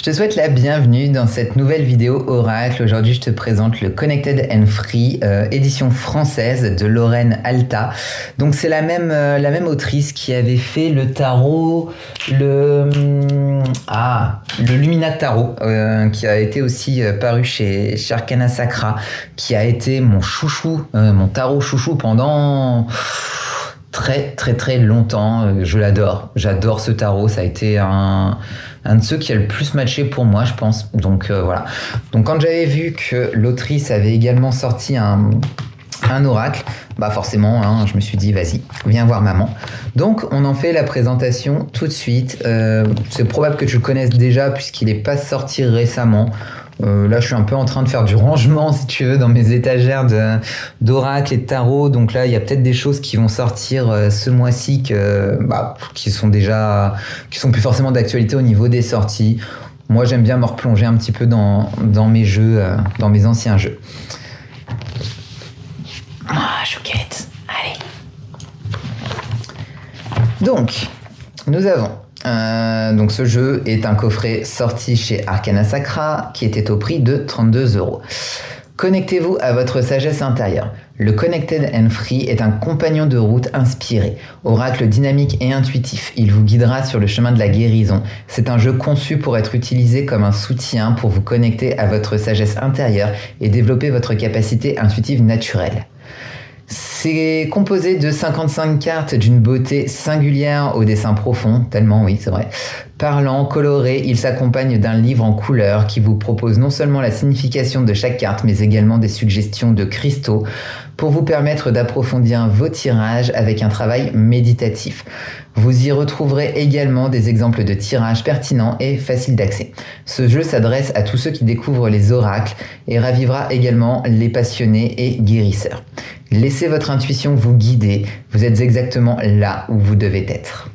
Je te souhaite la bienvenue dans cette nouvelle vidéo Oracle. Aujourd'hui, je te présente le Connected and Free, édition française de Lorraine Alta. Donc, c'est la même autrice qui avait fait le tarot, le Lumina Tarot, qui a été aussi paru chez Arcana Sacra, qui a été mon chouchou, mon tarot chouchou pendant très longtemps. Je l'adore, j'adore ce tarot. Ça a été un de ceux qui a le plus matché pour moi, je pense. Donc voilà. Donc quand j'avais vu que l'autrice avait également sorti un oracle, bah forcément, hein, je me suis dit vas-y, viens voir maman. Donc on en fait la présentation tout de suite. C'est probable que tu le connaisses déjà puisqu'il n'est pas sorti récemment. Là, je suis un peu en train de faire du rangement, si tu veux, dans mes étagères d'oracle et de tarot. Donc là, il y a peut-être des choses qui vont sortir ce mois-ci qui sont plus forcément d'actualité au niveau des sorties. Moi, j'aime bien me replonger un petit peu dans mes jeux, dans mes anciens jeux. Ah, chouquette, allez. Donc, nous avons... donc ce jeu est un coffret sorti chez Arcana Sacra qui était au prix de 32 €. Connectez-vous à votre sagesse intérieure. Le Connected and Free est un compagnon de route inspiré, oracle dynamique et intuitif. Il vous guidera sur le chemin de la guérison. C'est un jeu conçu pour être utilisé comme un soutien pour vous connecter à votre sagesse intérieure et développer votre capacité intuitive naturelle. C'est composé de 55 cartes d'une beauté singulière au dessin profond, tellement oui, c'est vrai. Parlant, coloré, il s'accompagne d'un livre en couleurs qui vous propose non seulement la signification de chaque carte, mais également des suggestions de cristaux pour vous permettre d'approfondir vos tirages avec un travail méditatif. Vous y retrouverez également des exemples de tirages pertinents et faciles d'accès. Ce jeu s'adresse à tous ceux qui découvrent les oracles et ravivera également les passionnés et guérisseurs. Laissez votre intuition vous guider, vous êtes exactement là où vous devez être.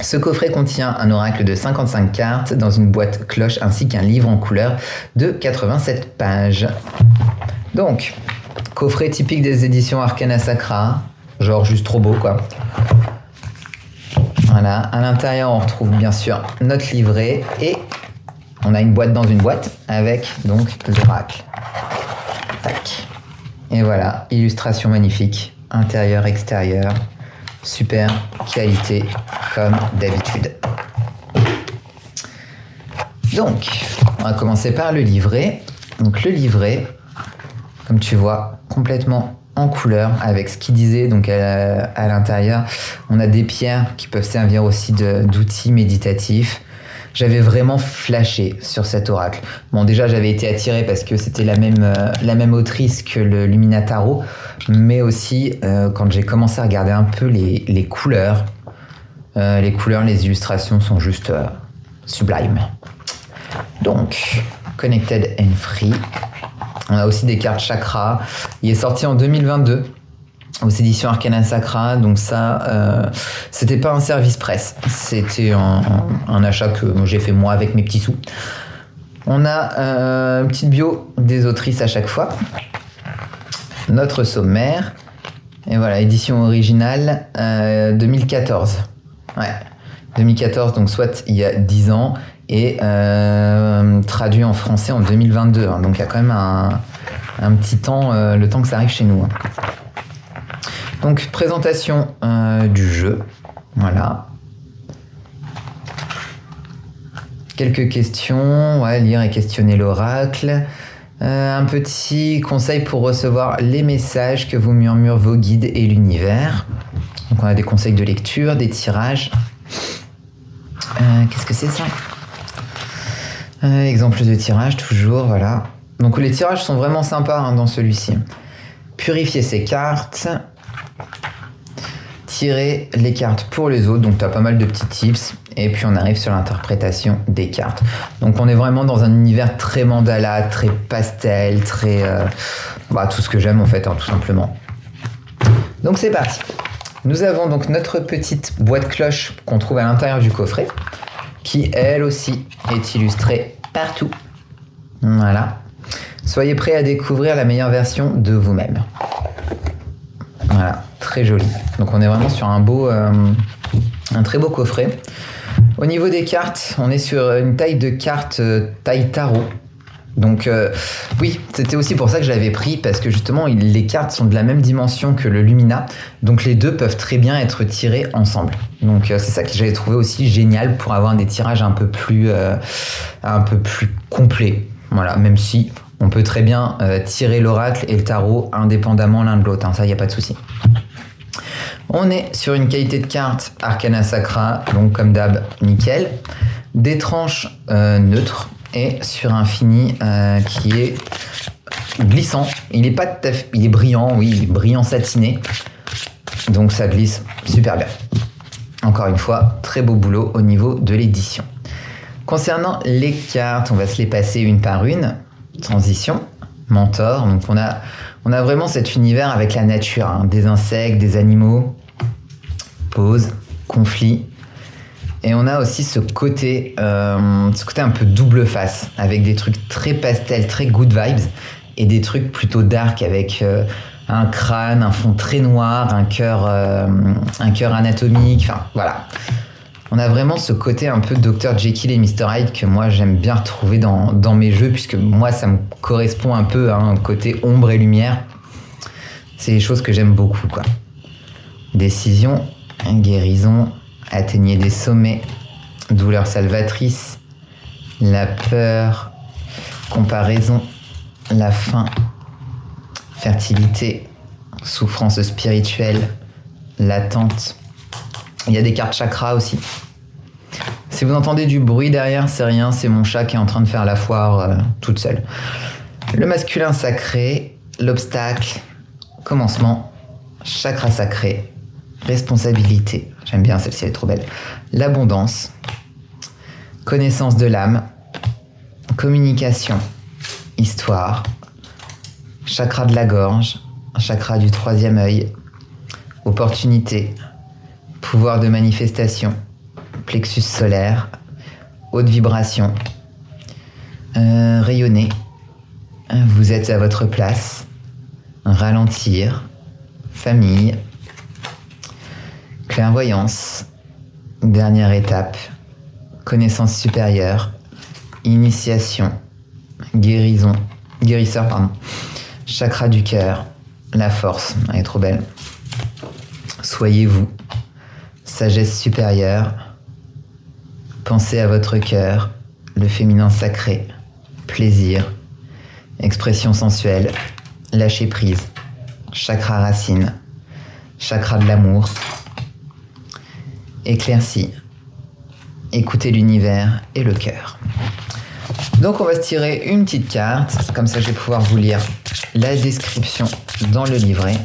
Ce coffret contient un oracle de 55 cartes dans une boîte cloche ainsi qu'un livre en couleur de 87 pages. Donc, coffret typique des éditions Arcana Sacra, genre juste trop beau quoi. Voilà, à l'intérieur on retrouve bien sûr notre livret et on a une boîte dans une boîte avec donc l'oracle. Tac. Et voilà, illustration magnifique, intérieur, extérieur, super qualité comme d'habitude. Donc, on va commencer par le livret. Donc le livret, comme tu vois, complètement en couleur avec ce qu'il disait. Donc à l'intérieur, on a des pierres qui peuvent servir aussi d'outils méditatifs. J'avais vraiment flashé sur cet oracle. Bon, déjà, j'avais été attiré parce que c'était la même autrice que le Lumina Tarot, mais aussi quand j'ai commencé à regarder un peu les couleurs, les illustrations sont juste sublimes. Donc, Connected and Free. On a aussi des cartes chakra. Il est sorti en 2022. Aux éditions Arcana Sacra, donc ça, c'était pas un service presse, c'était un achat que j'ai fait moi avec mes petits sous. On a une petite bio des autrices à chaque fois, notre sommaire, et voilà, édition originale 2014. Ouais, 2014, donc soit il y a 10 ans, et traduit en français en 2022, hein, donc il y a quand même un petit temps, le temps que ça arrive chez nous. Hein. Donc, présentation du jeu. Voilà. Quelques questions. Ouais, lire et questionner l'oracle. Un petit conseil pour recevoir les messages que vous murmurent vos guides et l'univers. Donc, on a des conseils de lecture, des tirages. Qu'est-ce que c'est ça ? Exemple de tirage, toujours. Voilà. Donc, les tirages sont vraiment sympas hein, dans celui-ci. Purifier ses cartes. Tirer les cartes pour les autres, donc tu as pas mal de petits tips, et puis on arrive sur l'interprétation des cartes. Donc on est vraiment dans un univers très mandala, très pastel, très... tout ce que j'aime en fait, hein, tout simplement. Donc c'est parti. Nous avons donc notre petite boîte cloche qu'on trouve à l'intérieur du coffret, qui elle aussi est illustrée partout. Voilà. Soyez prêts à découvrir la meilleure version de vous-même. Voilà, très joli. Donc on est vraiment sur un très beau coffret. Au niveau des cartes, on est sur une taille de carte taille tarot. Donc oui, c'était aussi pour ça que je l'avais pris, parce que justement les cartes sont de la même dimension que le Lumina, donc les deux peuvent très bien être tirés ensemble. Donc c'est ça que j'avais trouvé aussi génial pour avoir des tirages un peu plus complets. Voilà, même si on peut très bien tirer l'oracle et le tarot indépendamment l'un de l'autre, hein, ça il n'y a pas de souci. On est sur une qualité de carte Arcana Sacra, donc comme d'hab, nickel. Des tranches neutres. Et sur un fini qui est glissant. Il est brillant, oui, il est brillant satiné. Donc ça glisse super bien. Encore une fois, très beau boulot au niveau de l'édition. Concernant les cartes, on va se les passer une par une. Transition, mentor. Donc on a vraiment cet univers avec la nature, hein, des insectes, des animaux. Pause, conflit. Et on a aussi ce côté un peu double face, avec des trucs très pastel, très good vibes, et des trucs plutôt dark avec un crâne, un fond très noir, un cœur anatomique, enfin voilà. On a vraiment ce côté un peu Dr Jekyll et Mr Hyde que moi j'aime bien retrouver dans mes jeux, puisque moi ça me correspond un peu à un côté ombre et lumière. C'est des choses que j'aime beaucoup, quoi. Décision, guérison, atteignez des sommets, douleur salvatrice, la peur, comparaison, la faim, fertilité, souffrance spirituelle, l'attente. Il y a des cartes chakras aussi. Si vous entendez du bruit derrière, c'est rien, c'est mon chat qui est en train de faire la foire toute seule. Le masculin sacré, l'obstacle, commencement, chakra sacré, responsabilité. J'aime bien celle-ci, elle est trop belle. L'abondance, connaissance de l'âme, communication, histoire, chakra de la gorge, chakra du troisième œil, opportunité, pouvoir de manifestation, plexus solaire, haute vibration, rayonner, vous êtes à votre place, ralentir, famille, clairvoyance, dernière étape, connaissance supérieure, initiation, guérisseur, chakra du cœur, la force, elle est trop belle, soyez-vous, sagesse supérieure, pensez à votre cœur, le féminin sacré, plaisir, expression sensuelle, lâcher prise, chakra racine, chakra de l'amour, éclaircie, écoutez l'univers et le cœur. Donc on va se tirer une petite carte, comme ça je vais pouvoir vous lire la description dans le livret.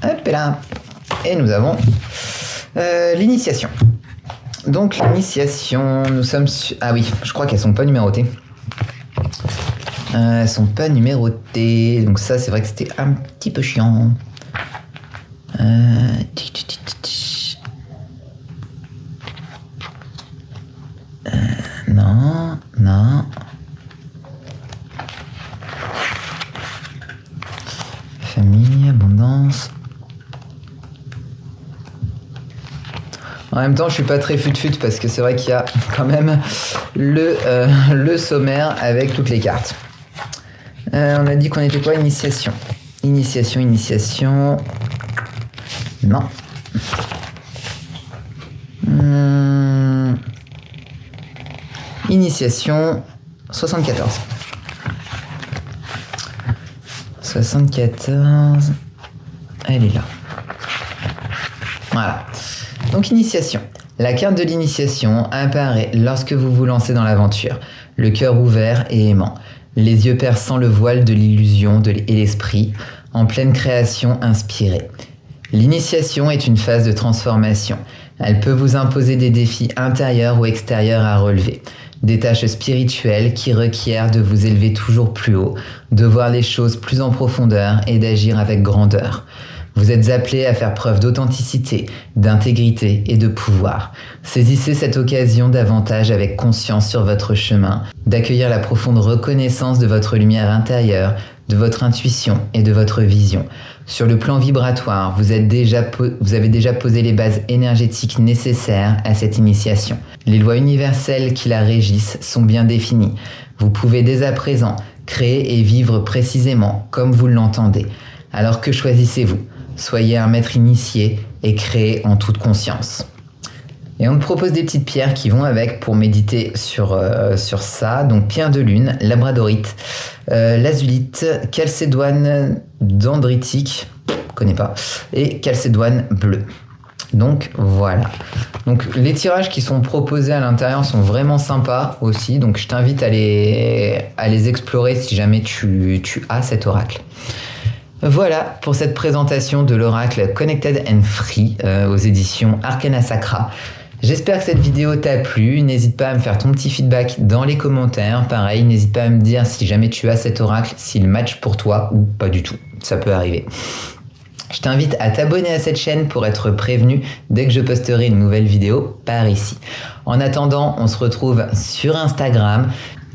Hop là. Et nous avons l'initiation. Donc l'initiation, nous sommes... Ah oui, je crois qu'elles sont pas numérotées. Elles sont pas numérotées, donc ça c'est vrai que c'était un petit peu chiant. Non. Famille, abondance. En même temps, je suis pas très fut-fut parce que c'est vrai qu'il y a quand même le sommaire avec toutes les cartes. On a dit qu'on était quoi? Initiation. Initiation. Non. Initiation 74. 74. Elle est là. Voilà. Donc initiation. La carte de l'initiation apparaît lorsque vous vous lancez dans l'aventure, le cœur ouvert et aimant, les yeux perçant le voile de l'illusion et l'esprit, en pleine création inspirée. L'initiation est une phase de transformation. Elle peut vous imposer des défis intérieurs ou extérieurs à relever, des tâches spirituelles qui requièrent de vous élever toujours plus haut, de voir les choses plus en profondeur et d'agir avec grandeur. Vous êtes appelé à faire preuve d'authenticité, d'intégrité et de pouvoir. Saisissez cette occasion davantage avec conscience sur votre chemin, d'accueillir la profonde reconnaissance de votre lumière intérieure de votre intuition et de votre vision. Sur le plan vibratoire, vous avez déjà posé les bases énergétiques nécessaires à cette initiation. Les lois universelles qui la régissent sont bien définies. Vous pouvez dès à présent créer et vivre précisément comme vous l'entendez. Alors que choisissez-vous? Soyez un maître initié et créez en toute conscience. Et on te propose des petites pierres qui vont avec pour méditer sur ça. Donc pierre de lune, labradorite, lazulite, chalcédoine dendritique, connais pas, et chalcédoine bleue. Donc voilà. Donc les tirages qui sont proposés à l'intérieur sont vraiment sympas aussi. Donc je t'invite à les explorer si jamais tu as cet oracle. Voilà pour cette présentation de l'oracle Connected and Free aux éditions Arcana Sacra. J'espère que cette vidéo t'a plu. N'hésite pas à me faire ton petit feedback dans les commentaires. Pareil, n'hésite pas à me dire si jamais tu as cet oracle, s'il match pour toi ou pas du tout. Ça peut arriver. Je t'invite à t'abonner à cette chaîne pour être prévenu dès que je posterai une nouvelle vidéo par ici. En attendant, on se retrouve sur Instagram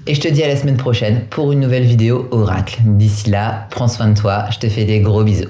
et je te dis à la semaine prochaine pour une nouvelle vidéo oracle. D'ici là, prends soin de toi. Je te fais des gros bisous.